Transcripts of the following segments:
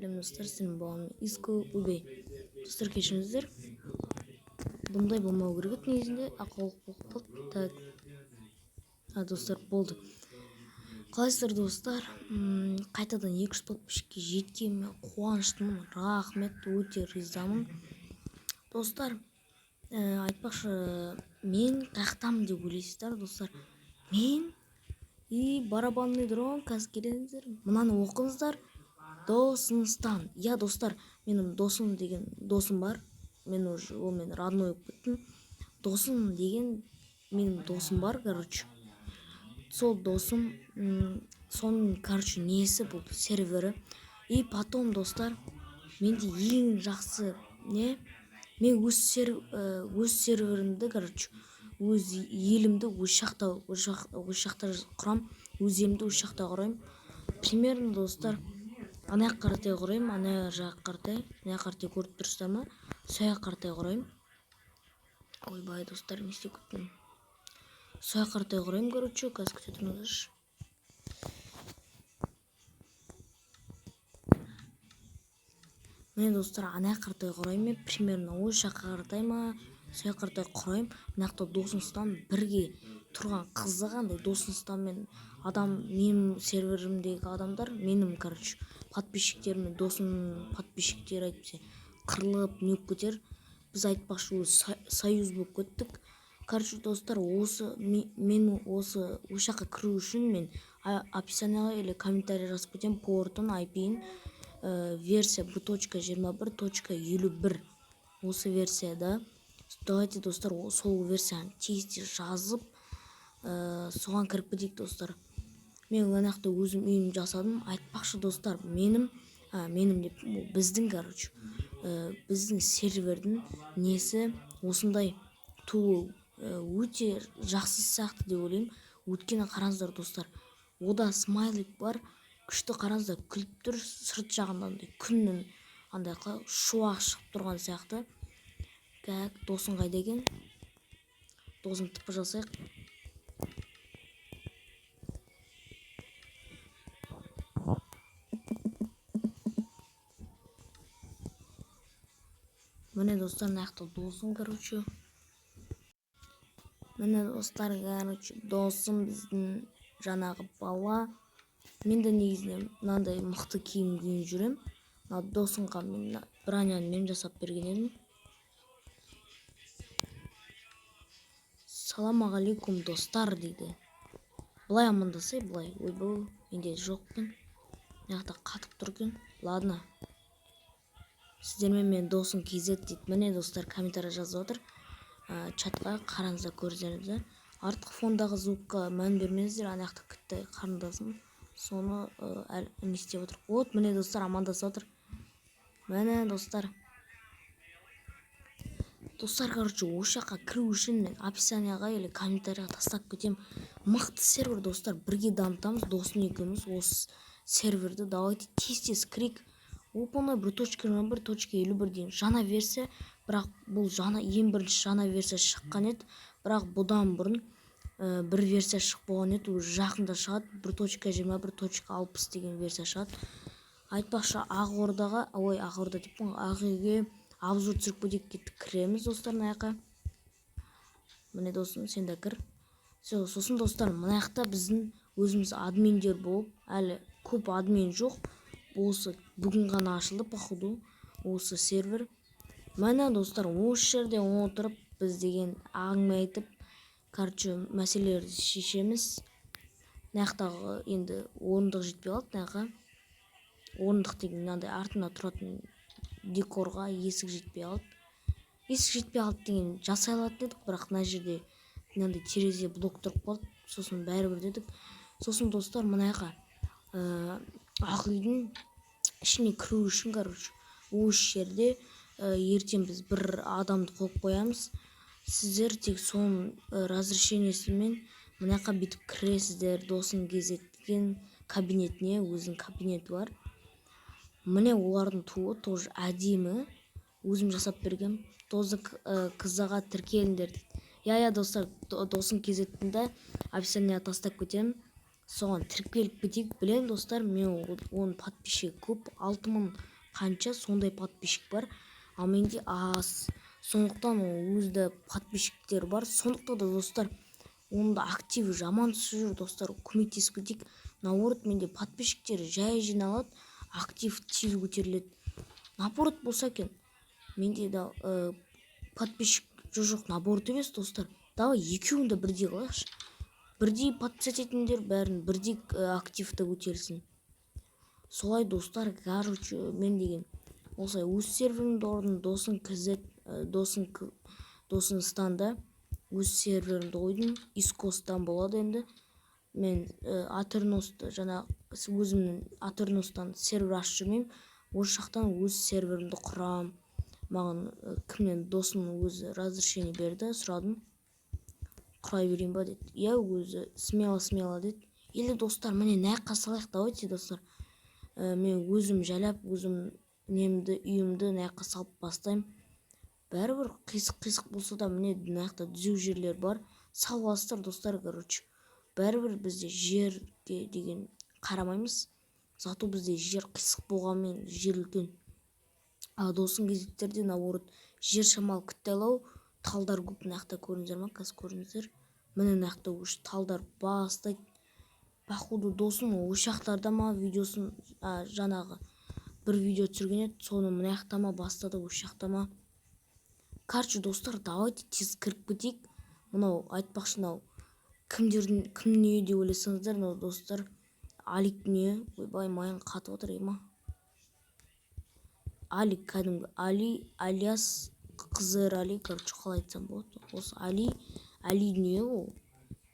Білем достар, сенің болған иску убей. Достар, кешіңіздер. Бұндай болмау керек еді негізінде, ақаулық болып қалды. Так. Достар, болды. Қалайсыздар достар? Қайтадан 200 подписчикке жеткеніме қуаныштымын. Рахмет, өте ризамын. Достар, айтпақшы, мен қаяқтамын деп ойлайсыздар, достар. Мен барабанный дрон, қазір келіңіздер. Мынаны оқыңыздар. Досыңыздан. Я, достар, менің досым деген досым бар. Мен уже олмен родной болып кеттім. Досым деген менің досым бар, короче. Сол досым, соның, короче, несі бұл сервері. И потом, достар, менде ең жақсы не? Мен өз серверімді, короче, өз елімді өз жақта құрам, өз елімді өз жақта құрайым. Примерно, достар, ана қаратай құрайым, ана жақ қаратай, ана қаратай көріп тұрсыздар ма? Соя қаратай құрайым. Ойбай, достар, не істеп кеттім. Соя қаратай құрайым, короче, қазір күте тұрыңыздаршы. Мен, достар, ана қаратай құрайым, мен примерно ой жаққа қаратай ма, соя қаратай құрайым. Нақты досыңыздан бірге тұрған қызығандай досыңыздан адам, менің серверімдегі адамдар, менің, короче, подписчиктерім мен досымның подписчиктері айтпаса қырылып нөп кетер. Біз айтпақшы союз болып кеттік. Короче, достар, мен осы жаққа кіру үшін мен описанияға или комментарий жазып кетемін, портын, IP-ін, версия b.21.51 осы версияда. Давайте, достар, сол версияны тез жазып, соған кіріп кетейік, достар. Мен өнақты өзім үйім жасадым. Айтпақшы, достар, менің деп, біздің, короче, біздің сервердің несі осындай туу өте жақсы сияқты деп ойлаймын. Өткені қараңыздар, достар, ода смайлик бар, күшті қараңыздар, күліп тұр, сырт жағында күннің андай шуақ шығып тұрған сияқты. Как, досың қайда екен? Досын тіпі жасайық. Міне, достар, нақты досым, короче. Міне, достар, короче, досым біздің жаңағы бала. Мен де негізінен мынандай мықты киім киіп жүрем. Досымға мен броняны мен жасап берген едім. Саламағалейкум, достар, дейді. Былай амандасай, былай. Ойбай, менде жоқ екен. Мынақты қатып тұр екен. Ладно. Сіздермен мен досым KZ дейді. Міне, достар, комментарий жазып отыр. Чатқа қараңыздар, көрсеңіздер. Артық фондағы звукқа мән бермеңіздер. Аяқты кітті қарындасым. Соны не істеп отыр. Вот, міне, достар, амандасып отыр. Міне, достар. Достар, короче, осы жаққа кіру үшін мен описанияға или комментарийға тастап кетем. Мықты сервер, достар, бірге дамытамыз. Досым екеуміз осы серверді давайте тез кірейік. Оп-оңай 1.21.51 деген жаңа версия, бірақ бұл ең бірінші жаңа версия шыққан еді. Бірақ бұдан бұрын бір версия шығып болған еді, жақында шығады, 1.21.60 деген версия шығады. Айтпақшы, Ақорда деп Ақүйге обзор түсіріп кетейік, кіреміз, достар, мынаяққа. Міне, досым, сен де кір. Сосын, достар, мынаяқта біздің өзіміз админдер болып, әлі көп админ жоқ. Осы бүгін ғана ашылды, походу, осы сервер. Міне, достар, осы жерде отырып, біз деген әңгіме айтып, короче, мәселелерді шешеміз. Мынаяқтағы енді орындық жетпей қалды, мынаяққа. Орындық деген мынандай артына тұратын декорға есік жетпей қалды. Есік жетпей қалды деген жасай алатын едік, бірақ мына жерде мынандай терезе блок тұрып қалды. Сосын бәрібір дедік. Сосын, достар, мынаяққа Ақүйдің ішіне кіру үшін, короче, осы жерде ертең біз бір адамды қойып қоямыз. Сіздер тек соның разрешениесімен мынаяққа бүйтіп кіресіздер. Досың кезетін кабинетіне, өзінің кабинеті бар. Міне, олардың туы тоже әдемі. Өзім жасап бергем. Тозы қызаға тіркеліңдер дейді. Я, достар, досың кезетінде описанияға тастап кетемін. соған тіркеліп кетейік. Білем достар, мен оның подписчигі көп, 6000 қанша сондай подписчик бар, ал менде аз. Сондықтан өзді подписчиктер бар. Сондықтан да достар, онда активі жаман түсіп жүр достар, көмектесіп кетейік. Наоборот, менде подписчиктері жай жиналады, актив тез көтеріледі. Наоборот болса екен, менде да подписчик жоқ, наоборот емес достар. Давай екеуін де бірдей қылайықшы. Бірдей подписать етіңдер, бәрін бірдей активті көтерілсін. Солай достар, короче, мен деген осылай өз серверімді ордым, досын станда өз серверімді қойдым. Искостан болады енді. Мен Атерносты жаңа өзімнің Атерностан сервер ашып жүрмеймін. Осы жақтан өз серверімді құрам. Маған кімнен досым өзі разрешение берді, сұрадым. Құрай берейін ба деді. Я өзі смело деді. Или достар, міне наяққа салайық, давайте достар. Мен өзім жайлап, өзім немді, үйімді наяққа салып бастаймын. Бәрібір қисық болса да міне наяқта түзеу жерлер бар. Салып аласыздар достар, короче. Бәрібір бізде жерге деген қарамаймыз. Зато бізде жер қисық болғанмен жер үлкен. Досын кезектерде наоборот жер шамалы кітайлау, талдар көп. Наяқта көріңіздер ма? Қазір көріңіздер. Міне наяқта талдар бастайды. Походу досым ошақтарда ма видеосын жаңағы бір видео түсірген еді, соны мынаяқта ма бастады, ошақта ма. Короче достар, давайте тез кіріп кетейік. Мынау айтпақшы, мынау кім дүние деп ойласаңыздар, мынау достар Алик дүние. Ойбай, майын қатып отыр ема. Алик кәдімгі Али, алиас қызыр Али, короче, қалай айтсам болады. Осы Али дүние ол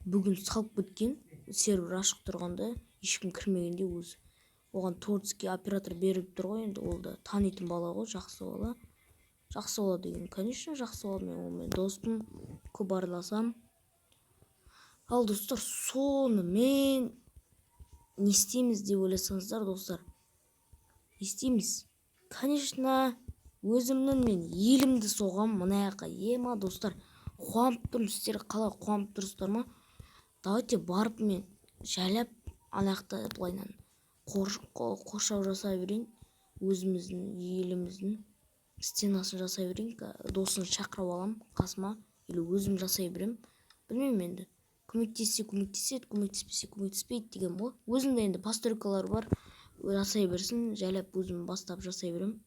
бүгін салып кеткен, сервер ашық тұрғанда, ешкім кірмегенде өзі. Оған торцкий оператор беріп тұр ғой, енді ол да танитын бала ғой, жақсы бала. Жақсы бала деген, конечно, жақсы бала, мен онымен доспын, көп араласам. Ал достар, соны мен не істейміз деп ойласаңыздар достар, не істейміз? Конечно, өзімнің мен елімді соғам мынаяққа. Ема достар, қуанып тұрмын, сіздер қалай қуанып тұрсыздар ма? Давайте барып мен жайлап анаяқта былайнан қоршау жасай берейін. Өзіміздің еліміздің стенасын жасай берейін. Досын шақырып алам қасыма, или өзім жасай берем. Білмеймін енді. Көмектеседі, көмектеспейді деген ғой. Өзімде енді постройкалар бар, жасай берсін, жайлап өзім бастап жасай берем.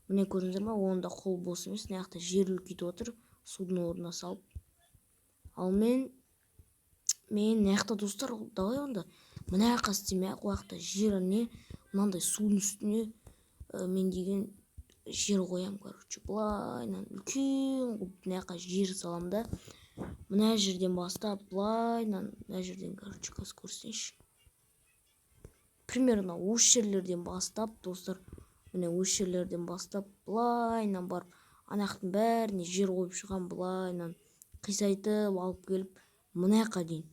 Міне көрдіңіздер ма, онда қол бос емес, наяқта жер үлкейтіп отыр, судың орнына салып. Ал мен наяқта достар, давай онда мынаяққа істемей ақ, ояқта жер не, мынандай судың үстіне мен деген жер қоям, короче, былайнан үлкен мынаяққа жер салам да, мына жерден бастап былайнан, мына жерден, короче, қазір көрсеңші. Примерно осы жерлерден бастап достар, міне осы жерлерден бастап былайнан барып, анаяқтың бәріне жер қойып шығам, былайнан қисайтып алып келіп мынаяққа дейін,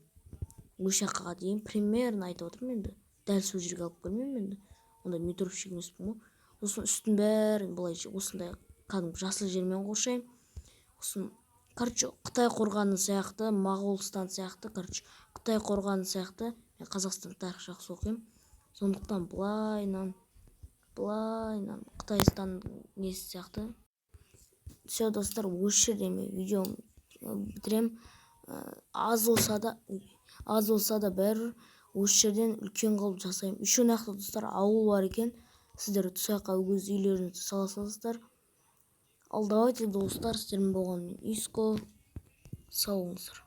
осы жаққа дейін примерно айтып отырмын енді. Дәл сол жерге алып келмеймін енді. Онда метровщик емеспін ғой. Сосын үстін бәрін былай осындай кәдімгі жасыл жермен қоршаймын. Сосын короче, Қытай қорғаны сияқты, Моғолстан сияқты, короче, Қытай қорғаны сияқты. Мен Қазақстан тарих жақсы оқимын. Сондықтан былайнан Қытайстан несі сияқты. Все достар, осы жерде мен видеом бітірем. Аз болса да бәрі осы жерден үлкен қылып жасаймын. Еще нақты достар, ауыл бар екен. Сіздер тұсаққа өз үйлеріңізді сала саласыздар. Ал давайте достар, сіздермен болған Иско, сау болыңыздар.